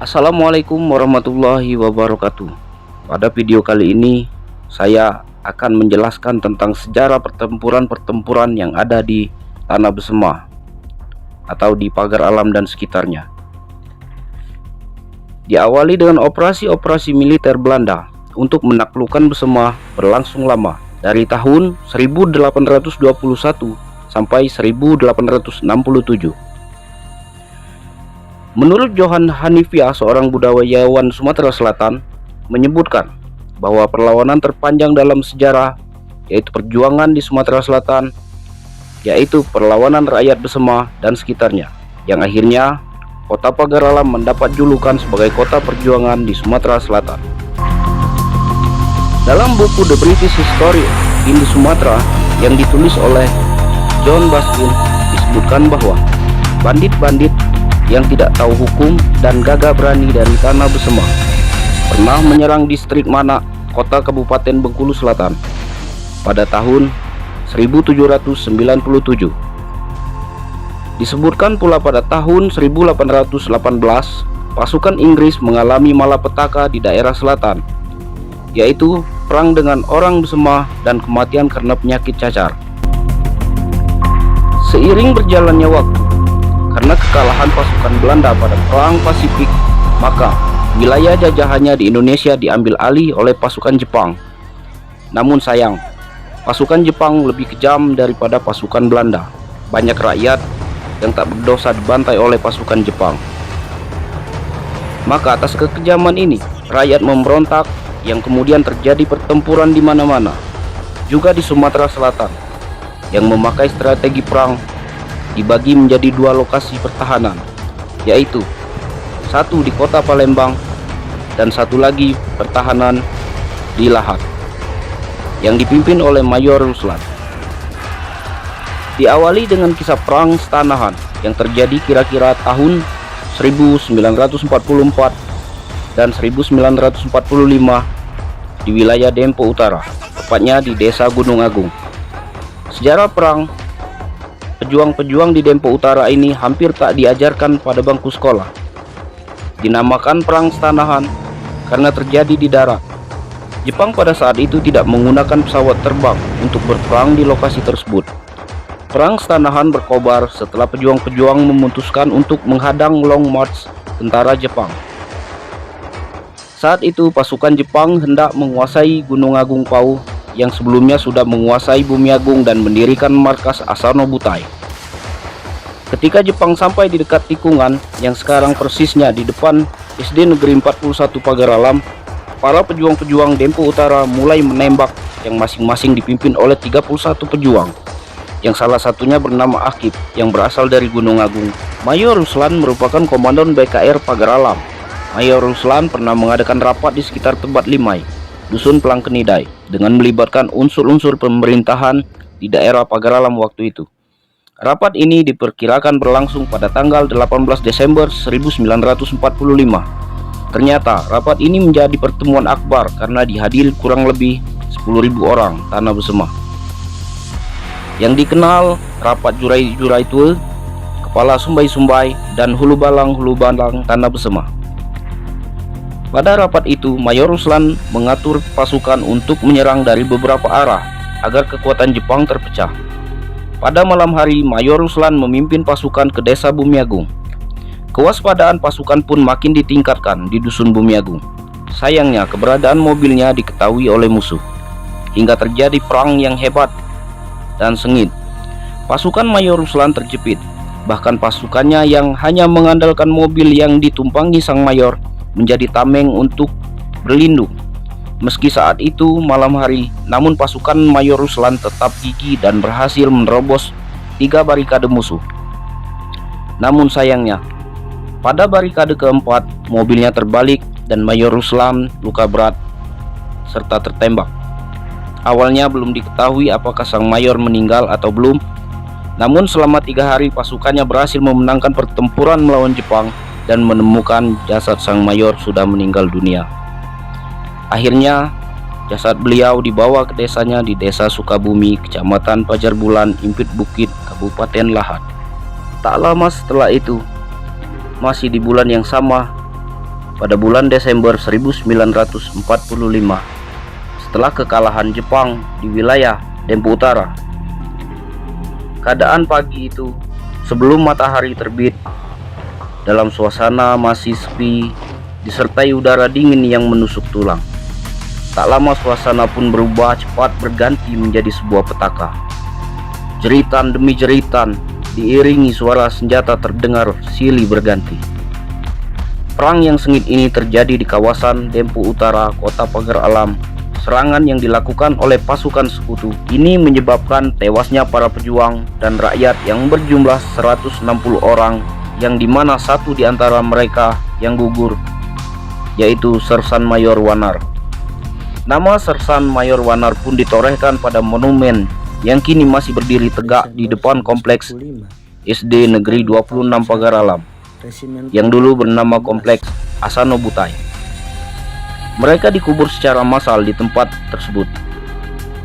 Assalamualaikum warahmatullahi wabarakatuh. Pada video kali ini saya akan menjelaskan tentang sejarah pertempuran-pertempuran yang ada di Tanah Besema atau di Pagar Alam dan sekitarnya. Diawali dengan operasi-operasi militer Belanda untuk menaklukkan Besema berlangsung lama, dari tahun 1821 sampai 1867. Menurut Johan Hanifia, seorang budayawan Sumatera Selatan, menyebutkan bahwa perlawanan terpanjang dalam sejarah yaitu perjuangan di Sumatera Selatan, yaitu perlawanan rakyat Besema dan sekitarnya, yang akhirnya kota Pagar Alam mendapat julukan sebagai kota perjuangan di Sumatera Selatan. Dalam buku The British History in the Sumatra yang ditulis oleh John Baskin, disebutkan bahwa bandit-bandit yang tidak tahu hukum dan gagah berani dari Tanah Besema pernah menyerang distrik Manak, kota Kabupaten Bengkulu Selatan pada tahun 1797. Disebutkan pula pada tahun 1818 pasukan Inggris mengalami malapetaka di daerah selatan, yaitu perang dengan orang Besema dan kematian karena penyakit cacar. Seiring berjalannya waktu, karena kekalahan pasukan Belanda pada Perang Pasifik, maka wilayah jajahannya di Indonesia diambil alih oleh pasukan Jepang. Namun sayang, pasukan Jepang lebih kejam daripada pasukan Belanda. Banyak rakyat yang tak berdosa dibantai oleh pasukan Jepang. Maka atas kekejaman ini, rakyat memberontak yang kemudian terjadi pertempuran di mana-mana. Juga di Sumatera Selatan, yang memakai strategi perang dibagi menjadi dua lokasi pertahanan, yaitu satu di kota Palembang dan satu lagi pertahanan di Lahat yang dipimpin oleh Mayor Ruslan. Diawali dengan kisah perang Stanahan yang terjadi kira-kira tahun 1944 dan 1945 di wilayah Dempo Utara, tepatnya di Desa Gunung Agung. Sejarah perang pejuang-pejuang di Dempo Utara ini hampir tak diajarkan pada bangku sekolah. Dinamakan Perang Stanahan karena terjadi di darat. Jepang pada saat itu tidak menggunakan pesawat terbang untuk berperang di lokasi tersebut. Perang Stanahan berkobar setelah pejuang-pejuang memutuskan untuk menghadang Long March tentara Jepang. Saat itu pasukan Jepang hendak menguasai Gunung Agung Pau yang sebelumnya sudah menguasai Bumiagung dan mendirikan markas Asano Butai. Ketika Jepang sampai di dekat tikungan yang sekarang persisnya di depan SD Negeri 41 Pagar Alam, para pejuang-pejuang Dempo Utara mulai menembak yang masing-masing dipimpin oleh 31 pejuang, yang salah satunya bernama Akib yang berasal dari Gunung Agung. Mayor Ruslan merupakan komandan BKR Pagar Alam. Mayor Ruslan pernah mengadakan rapat di sekitar tempat Limai, Dusun Pelangkenidai, dengan melibatkan unsur-unsur pemerintahan di daerah Pagar Alam waktu itu. Rapat ini diperkirakan berlangsung pada tanggal 18 Desember 1945. Ternyata rapat ini menjadi pertemuan akbar karena dihadiri kurang lebih 10.000 orang Tanah Besema. Yang dikenal rapat Jurai-Jurai Tua, Kepala Sumbai-Sumbai, dan Hulu Balang Tanah Besema. Pada rapat itu, Mayor Ruslan mengatur pasukan untuk menyerang dari beberapa arah agar kekuatan Jepang terpecah. Pada malam hari, Mayor Ruslan memimpin pasukan ke Desa Bumiagung. Kewaspadaan pasukan pun makin ditingkatkan di Dusun Bumiagung. Sayangnya, keberadaan mobilnya diketahui oleh musuh, hingga terjadi perang yang hebat dan sengit. Pasukan Mayor Ruslan terjepit, bahkan pasukannya yang hanya mengandalkan mobil yang ditumpangi sang mayor menjadi tameng untuk berlindung. Meski saat itu malam hari, namun pasukan Mayor Ruslan tetap gigih dan berhasil menerobos 3 barikade musuh. Namun sayangnya, pada barikade keempat, mobilnya terbalik dan Mayor Ruslan luka berat serta tertembak. Awalnya belum diketahui apakah sang mayor meninggal atau belum. Namun selama 3 hari pasukannya berhasil memenangkan pertempuran melawan Jepang dan menemukan jasad sang mayor sudah meninggal dunia. Akhirnya jasad beliau dibawa ke desanya di Desa Sukabumi, Kecamatan Pajar Bulan, Impit Bukit, Kabupaten Lahat. Tak lama setelah itu, masih di bulan yang sama, pada bulan Desember 1945 setelah kekalahan Jepang di wilayah Dempo Utara. Keadaan pagi itu sebelum matahari terbit, dalam suasana masih sepi disertai udara dingin yang menusuk tulang. Tak lama suasana pun berubah cepat berganti menjadi sebuah petaka. Jeritan demi jeritan diiringi suara senjata terdengar silih berganti. Perang yang sengit ini terjadi di kawasan Dempo Utara, Kota Pagar Alam. Serangan yang dilakukan oleh pasukan sekutu ini menyebabkan tewasnya para pejuang dan rakyat yang berjumlah 160 orang, yang dimana satu di antara mereka yang gugur, yaitu Sersan Mayor Wanar. Nama Sersan Mayor Wanar pun ditorehkan pada monumen yang kini masih berdiri tegak di depan kompleks SD Negeri 26 Pagar Alam, yang dulu bernama Kompleks Asano Butai. Mereka dikubur secara massal di tempat tersebut.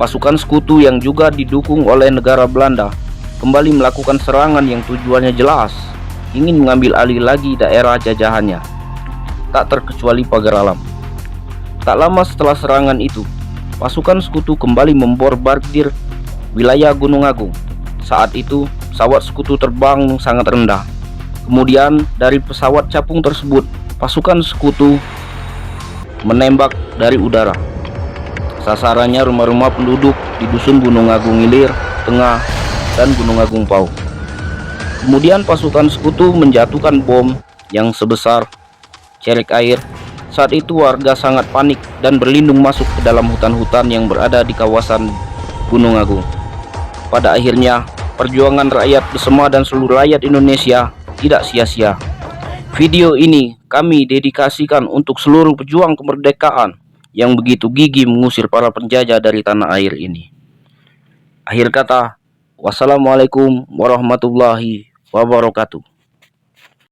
Pasukan sekutu yang juga didukung oleh negara Belanda kembali melakukan serangan yang tujuannya jelas, ingin mengambil alih lagi daerah jajahannya, tak terkecuali Pagar Alam. Tak lama setelah serangan itu, pasukan sekutu kembali membombardir wilayah Gunung Agung. Saat itu pesawat sekutu terbang sangat rendah. Kemudian dari pesawat capung tersebut, pasukan sekutu menembak dari udara. Sasarannya rumah-rumah penduduk di dusun Gunung Agung Ilir, Tengah, dan Gunung Agung Pau. Kemudian pasukan sekutu menjatuhkan bom yang sebesar cerek air. Saat itu warga sangat panik dan berlindung masuk ke dalam hutan-hutan yang berada di kawasan Gunung Agung. Pada akhirnya perjuangan rakyat bersama dan seluruh rakyat Indonesia tidak sia-sia. Video ini kami dedikasikan untuk seluruh pejuang kemerdekaan yang begitu gigih mengusir para penjajah dari tanah air ini. Akhir kata, wassalamualaikum warahmatullahi wabarakatuh.